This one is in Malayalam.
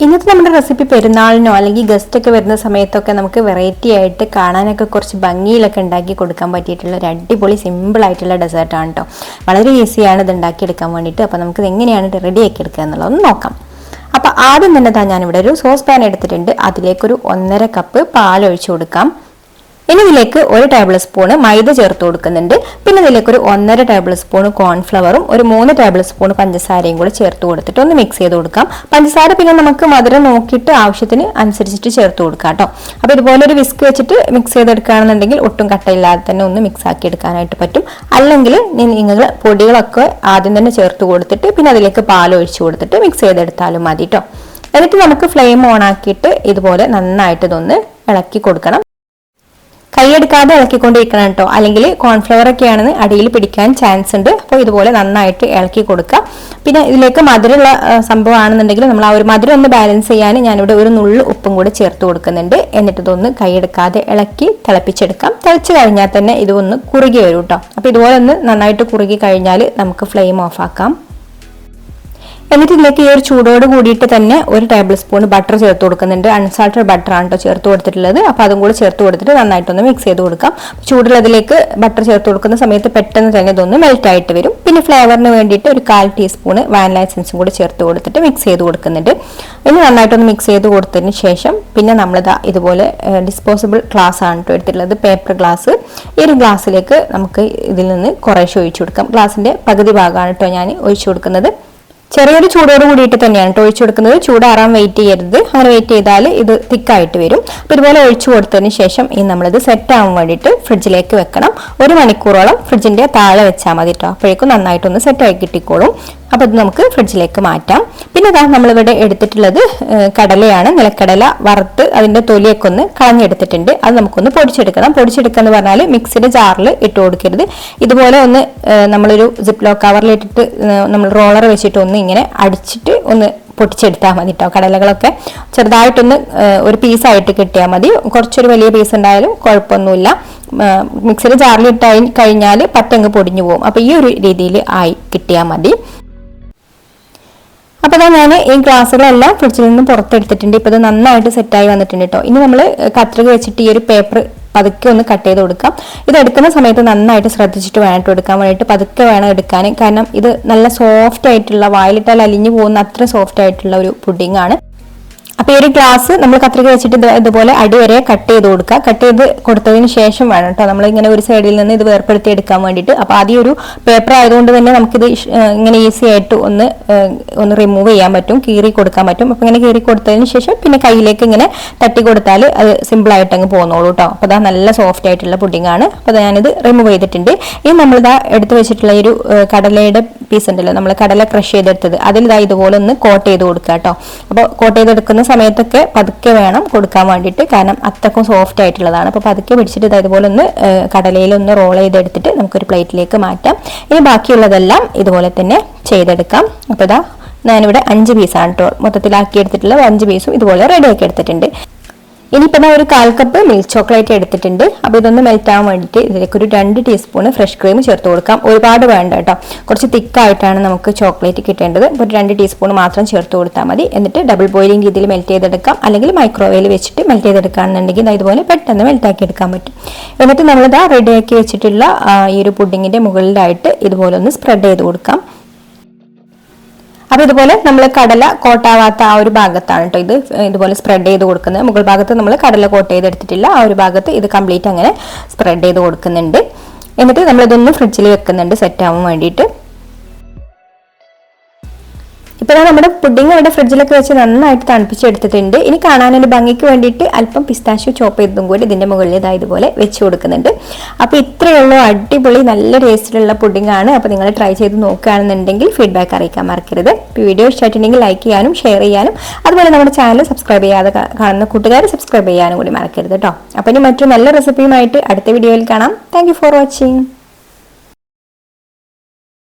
ഇന്നത്തെ നമ്മുടെ റെസിപ്പി പെരുന്നാളിനോ അല്ലെങ്കിൽ ഗസ്റ്റ് ഒക്കെ വരുന്ന സമയത്തൊക്കെ നമുക്ക് വെറൈറ്റി ആയിട്ട് കാണാനൊക്കെ കുറച്ച് ഭംഗിയിലൊക്കെ ഉണ്ടാക്കി കൊടുക്കാൻ പറ്റിയിട്ടുള്ള ഒരു അടിപൊളി സിമ്പിൾ ആയിട്ടുള്ള ഡെസേർട്ടാണ് കേട്ടോ. വളരെ ഈസിയാണ് ഇത് ഉണ്ടാക്കിയെടുക്കാൻ വേണ്ടിയിട്ട്. അപ്പോൾ നമുക്ക് ഇത് എങ്ങനെയാണ് ഇത് റെഡിയാക്കി എടുക്കുക എന്നുള്ളതൊന്ന് നോക്കാം. അപ്പോൾ ആദ്യം തന്നെ ഞാനിവിടെ ഒരു സോസ് പാൻ എടുത്തിട്ടുണ്ട്. അതിലേക്കൊരു 1.5 കപ്പ് പാൽ ഒഴിച്ചു കൊടുക്കാം. ഇനി ഇതിലേക്ക് 1 ടേബിൾ സ്പൂൺ മൈദ ചേർത്ത് കൊടുക്കുന്നുണ്ട്. പിന്നെ ഇതിലേക്ക് ഒരു 1.5 ടേബിൾ സ്പൂൺ കോൺഫ്ലവറും ഒരു 3 ടേബിൾ സ്പൂൺ പഞ്ചസാരയും കൂടെ ചേർത്ത് കൊടുത്തിട്ട് ഒന്ന് മിക്സ് ചെയ്ത് കൊടുക്കാം. പഞ്ചസാര പിന്നെ നമുക്ക് മധുരം നോക്കിയിട്ട് ആവശ്യത്തിന് അനുസരിച്ചിട്ട് ചേർത്ത് കൊടുക്കാം കേട്ടോ. അപ്പോൾ ഇതുപോലെ ഒരു വിസ്ക് വെച്ചിട്ട് മിക്സ് ചെയ്തെടുക്കുകയാണെന്നുണ്ടെങ്കിൽ ഒട്ടും കട്ടയില്ലാതെ തന്നെ ഒന്ന് മിക്സ് ആക്കി എടുക്കാനായിട്ട് പറ്റും. അല്ലെങ്കിൽ നിങ്ങൾ പൊടികളൊക്കെ ആദ്യം തന്നെ ചേർത്ത് കൊടുത്തിട്ട് പിന്നെ അതിലേക്ക് പാൽ ഒഴിച്ചു കൊടുത്തിട്ട് മിക്സ് ചെയ്തെടുത്താലും മതി കേട്ടോ. എന്നിട്ട് നമുക്ക് ഫ്ലെയിം ഓൺ ആക്കിയിട്ട് ഇതുപോലെ നന്നായിട്ട് ഇതൊന്ന് ഇളക്കി കൊടുക്കണം. കൈയെടുക്കാതെ ഇളക്കിക്കൊണ്ടിരിക്കണം കേട്ടോ, അല്ലെങ്കിൽ കോൺഫ്ലവർ ഒക്കെ ആണെന്ന് അടിയിൽ പിടിക്കാൻ ചാൻസ് ഉണ്ട്. അപ്പോൾ ഇതുപോലെ നന്നായിട്ട് ഇളക്കി കൊടുക്കുക. പിന്നെ ഇതിലേക്ക് മധുരമുള്ള സംഭവമാണെന്നുണ്ടെങ്കിൽ നമ്മൾ ആ ഒരു മധുരം ഒന്ന് ബാലൻസ് ചെയ്യാൻ ഞാനിവിടെ ഒരു നുള്ളു ഉപ്പും കൂടെ ചേർത്ത് കൊടുക്കുന്നുണ്ട്. എന്നിട്ട് ഇതൊന്ന് കൈയെടുക്കാതെ ഇളക്കി തിളപ്പിച്ചെടുക്കാം. തിളച്ച് കഴിഞ്ഞാൽ തന്നെ ഇതൊന്ന് കുറുകി വരും കേട്ടോ. അപ്പോൾ ഇതുപോലെ ഒന്ന് നന്നായിട്ട് കുറുകി കഴിഞ്ഞാൽ നമുക്ക് ഫ്ലെയിം ഓഫ് ആക്കാം. എന്നിട്ട് ഇതിലേക്ക് ഈ ഒരു ചൂടോട് കൂടിയിട്ട് തന്നെ 1 ടേബിൾ സ്പൂൺ ബട്ടർ ചേർത്ത് കൊടുക്കുന്നുണ്ട്. അൺസാൾട്ടഡ് ബട്ടർ ആണ് കേട്ടോ ചേർത്ത് കൊടുത്തിട്ടുള്ളത്. അപ്പോൾ അതും കൂടി ചേർത്ത് കൊടുത്തിട്ട് നന്നായിട്ടൊന്ന് മിക്സ് ചെയ്ത് കൊടുക്കാം. ചൂടുള്ളതിലേക്ക് ബട്ടർ ചേർത്ത് കൊടുക്കുന്ന സമയത്ത് പെട്ടെന്ന് തന്നെ ഇതൊന്ന് മെൽറ്റ് ആയിട്ട് വരും. പിന്നെ ഫ്ലേവറിന് വേണ്ടിയിട്ട് ഒരു 1/4 ടീസ്പൂൺ വാനില എസൻസും കൂടി ചേർത്ത് കൊടുത്തിട്ട് മിക്സ് ചെയ്ത് കൊടുക്കുന്നുണ്ട്. ഇനി നന്നായിട്ടൊന്ന് മിക്സ് ചെയ്ത് കൊടുത്തതിന് ശേഷം പിന്നെ നമ്മളിതാ ഇതുപോലെ ഡിസ്പോസിബിൾ ഗ്ലാസ് ആണ് കേട്ടോ എടുത്തിട്ടുള്ളത്, പേപ്പർ ഗ്ലാസ്. ഈ ഒരു ഗ്ലാസ്സിലേക്ക് നമുക്ക് ഇതിൽ നിന്ന് കുറേശ്ശെ ഒഴിച്ചു കൊടുക്കാം. ഗ്ലാസിന്റെ പകുതി ഭാഗമാണ് കേട്ടോ ഞാൻ ഒഴിച്ചു കൊടുക്കുന്നത്. ചെറിയൊരു ചൂടോട് കൂടിയിട്ട് തന്നെയാണ് കേട്ടോ ഒഴിച്ചു കൊടുക്കുന്നത്. ചൂടാറാൻ വെയിറ്റ് ചെയ്യരുത്. അങ്ങനെ വെയിറ്റ് ചെയ്താൽ ഇത് തിക്കായിട്ട് വരും. അപ്പോൾ ഇതുപോലെ ഒഴിച്ചു കൊടുത്തതിന് ശേഷം ഈ നമ്മളിത് സെറ്റ് ആവാൻ വേണ്ടിയിട്ട് ഫ്രിഡ്ജിലേക്ക് വെക്കണം. 1 മണിക്കൂറോളം ഫ്രിഡ്ജിന്റെ താഴെ വെച്ചാൽ മതി കേട്ടോ. അപ്പോഴേക്കും നന്നായിട്ടൊന്ന് സെറ്റായി കിട്ടിക്കോളും. അപ്പോൾ ഇത് നമുക്ക് ഫ്രിഡ്ജിലേക്ക് മാറ്റാം. പിന്നെ നമ്മളിവിടെ എടുത്തിട്ടുള്ളത് കടലയാണ്. നിലക്കടല വറുത്ത് അതിന്റെ തൊലിയൊക്കെ ഒന്ന് കളഞ്ഞെടുത്തിട്ടുണ്ട്. അത് നമുക്കൊന്ന് പൊടിച്ചെടുക്കണം. പൊടിച്ചെടുക്കുക എന്ന് പറഞ്ഞാൽ മിക്സിയുടെ ജാറിൽ ഇട്ട് കൊടുക്കരുത്. ഇതുപോലെ ഒന്ന് നമ്മളൊരു സിപ്ലോ കവറിലിട്ടിട്ട് നമ്മൾ റോളർ വെച്ചിട്ട് ഒന്ന് ഇങ്ങനെ അടിച്ചിട്ട് ഒന്ന് പൊട്ടിച്ചെടുത്താൽ മതി കേട്ടോ. കടലകളൊക്കെ ചെറുതായിട്ടൊന്ന് ഒരു പീസായിട്ട് കിട്ടിയാൽ മതി. കുറച്ചൊരു വലിയ പീസ് ഉണ്ടായാലും കുഴപ്പമൊന്നുമില്ല. മിക്സിയുടെ ജാറിൽ ഇട്ടായി കഴിഞ്ഞാൽ പറ്റങ്ങ് പൊടിഞ്ഞു പോകും. അപ്പോൾ ഈ ഒരു രീതിയിൽ ആയി കിട്ടിയാൽ മതി. അപ്പോൾ ഞാൻ ഈ ഗ്ലാസ്സുകളെല്ലാം ഫ്രിഡ്ജിൽ നിന്ന് പുറത്തെടുത്തിട്ടുണ്ട്. ഇപ്പോൾ ഇത് നന്നായിട്ട് സെറ്റായി വന്നിട്ടുണ്ട് കേട്ടോ. ഇനി നമ്മൾ കത്രിക വെച്ചിട്ട് ഈ ഒരു പേപ്പർ പതുക്കെ ഒന്ന് കട്ട് ചെയ്ത് കൊടുക്കാം. ഇത് എടുക്കുന്ന സമയത്ത് നന്നായിട്ട് ശ്രദ്ധിച്ചിട്ട് വേണം എടുക്കാൻ വേണ്ടിയിട്ട്. പതുക്കെ വേണം എടുക്കാൻ. കാരണം ഇത് നല്ല സോഫ്റ്റ് ആയിട്ടുള്ള, വായിലിട്ടാൽ അലിഞ്ഞു പോകുന്ന അത്ര സോഫ്റ്റ് ആയിട്ടുള്ള ഒരു പുഡിംഗ് ആണ്. അപ്പോൾ ഈ ഒരു ഗ്ലാസ് നമ്മൾ കത്രിക വെച്ചിട്ട് ഇതുപോലെ അടിവരെ കട്ട് ചെയ്ത് കൊടുക്കുക. കട്ട് ചെയ്ത് കൊടുത്തതിന് ശേഷം വേണം കേട്ടോ നമ്മൾ ഇങ്ങനെ ഒരു സൈഡിൽ നിന്ന് ഇത് വേർപ്പെടുത്തി എടുക്കാൻ വേണ്ടിയിട്ട്. അപ്പോൾ ആദ്യം ഒരു പേപ്പർ ആയതുകൊണ്ട് തന്നെ നമുക്കിത് ഇങ്ങനെ ഈസി ആയിട്ട് ഒന്ന് റിമൂവ് ചെയ്യാൻ പറ്റും, കീറി കൊടുക്കാൻ പറ്റും. അപ്പോൾ ഇങ്ങനെ കീറി കൊടുത്തതിന് ശേഷം പിന്നെ കയ്യിലേക്ക് ഇങ്ങനെ തട്ടി കൊടുത്താൽ അത് സിമ്പിളായിട്ട് അങ്ങ് പോകുന്നോളൂ കേട്ടോ. അപ്പോൾ അതാ നല്ല സോഫ്റ്റ് ആയിട്ടുള്ള പുഡിംഗ് ആണ്. അപ്പോൾ ഞാനിത് റിമൂവ് ചെയ്തിട്ടുണ്ട്. ഇനി നമ്മളിതാ എടുത്ത് വെച്ചിട്ടുള്ള ഒരു കടലയുടെ പീസ് ഉണ്ടല്ലോ, നമ്മൾ കടല ക്രഷ് ചെയ്തെടുത്തത്, അതിൽ ഇതാ ഇതുപോലെ ഒന്ന് കോട്ട് ചെയ്ത് കൊടുക്കുക കേട്ടോ. അപ്പോൾ കോട്ട് ചെയ്തെടുക്കുന്ന സമയത്തൊക്കെ പതുക്കെ വേണം കൊടുക്കാൻ വേണ്ടിയിട്ട്. കാരണം അത്രക്കും സോഫ്റ്റ് ആയിട്ടുള്ളതാണ്. അപ്പോൾ പതുക്കെ പിടിച്ചിട്ട് ഇതുപോലെ ഒന്ന് കടലയിൽ ഒന്ന് റോൾ ചെയ്തെടുത്തിട്ട് നമുക്കൊരു പ്ലേറ്റിലേക്ക് മാറ്റാം. ഇനി ബാക്കിയുള്ളതെല്ലാം ഇതുപോലെ തന്നെ ചെയ്തെടുക്കാം. അപ്പോൾ ഇതാ ഞാനിവിടെ 5 പീസാണ് കേട്ടോ മൊത്തത്തിലാക്കി എടുത്തിട്ടുള്ള. 5 പീസും ഇതുപോലെ റെഡിയാക്കി എടുത്തിട്ടുണ്ട്. ഇനിയിപ്പോൾ ഒരു 1/4 കപ്പ് മിൽക്ക് ചോക്ലേറ്റ് എടുത്തിട്ടുണ്ട്. അപ്പോൾ ഇതൊന്ന് മെൽറ്റ് ആവാൻ വേണ്ടിയിട്ട് ഇതിലേക്ക് ഒരു 2 ടീസ്പൂൺ ഫ്രഷ് ക്രീം ചേർത്ത് കൊടുക്കാം. ഒരുപാട് വേണ്ട കേട്ടോ, കുറച്ച് തിക്കായിട്ടാണ് നമുക്ക് ചോക്ലേറ്റ് കിട്ടേണ്ടത്. അപ്പോൾ 2 ടീസ്പൂൺ മാത്രം ചേർത്ത് കൊടുത്താൽ മതി. എന്നിട്ട് ഡബിൾ ബോയിലിംഗ് രീതിയിൽ മെൽറ്റ് ചെയ്തെടുക്കാം. അല്ലെങ്കിൽ മൈക്രോവേവിൽ വെച്ചിട്ട് മെൽറ്റ് ചെയ്തെടുക്കുകയാണെന്നുണ്ടെങ്കിൽ ഇതുപോലെ പെട്ടെന്ന് മെൽറ്റാക്കി എടുക്കാൻ പറ്റും. എന്നിട്ട് നമ്മളിതാ റെഡിയാക്കി വെച്ചിട്ടുള്ള ഈ ഒരു പുഡിങ്ങിന്റെ മുകളിലായിട്ട് ഇതുപോലെ ഒന്ന് സ്പ്രെഡ് ചെയ്ത് കൊടുക്കാം. അപ്പോൾ ഇതുപോലെ നമ്മൾ കടല കോട്ടാവാത്ത ആ ഒരു ഭാഗത്താണ് കേട്ടോ ഇത് ഇതുപോലെ സ്പ്രെഡ് ചെയ്ത് കൊടുക്കുന്നത്. മുകൾ ഭാഗത്ത് നമ്മൾ കടല കോട്ട് ചെയ്തെടുത്തിട്ടില്ല, ആ ഒരു ഭാഗത്ത് ഇത് കംപ്ലീറ്റ് അങ്ങനെ സ്പ്രെഡ് ചെയ്ത് കൊടുക്കുന്നുണ്ട്. എന്നിട്ട് നമ്മളിതൊന്ന് ഫ്രിഡ്ജിൽ വെക്കുന്നുണ്ട് സെറ്റ് ആവാൻ വേണ്ടിയിട്ട്. ഇപ്പോൾ നമ്മുടെ പുഡിംഗ് ഇവിടെ ഫ്രിഡ്ജിലൊക്കെ വെച്ച് നന്നായിട്ട് തണുപ്പിച്ചെടുത്തിട്ടുണ്ട്. ഇനി കാണാനൊരു ഭംഗിക്ക് വേണ്ടിയിട്ട് അല്പം പിസ്താഷ്യൂ ചോപ്പ് ചെയ്തതും കൂടി ഇതിന്റെ മുകളിൽ ഇതുപോലെ വെച്ച് കൊടുക്കുന്നുണ്ട്. അപ്പോൾ ഇത്രയുള്ള അടിപൊളി നല്ല ടേസ്റ്റിലുള്ള പുഡിംഗ് ആണ്. അപ്പോൾ നിങ്ങൾ ട്രൈ ചെയ്ത് നോക്കുകയാണെന്നുണ്ടെങ്കിൽ ഫീഡ്ബാക്ക് അറിയിക്കാൻ മറക്കരുത്. വീഡിയോ ഇഷ്ടമായിട്ടുണ്ടെങ്കിൽ ലൈക്ക് ചെയ്യാനും ഷെയർ ചെയ്യാനും അതുപോലെ നമ്മുടെ ചാനൽ സബ്സ്ക്രൈബ് ചെയ്യാതെ കാണുന്ന കൂട്ടുകാർ സബ്സ്ക്രൈബ് ചെയ്യാനും കൂടി മറക്കരുത് കേട്ടോ. അപ്പോൾ ഇനി മറ്റൊരു നല്ല റെസിപ്പിയുമായിട്ട് അടുത്ത വീഡിയോയിൽ കാണാം. Thank you for watching.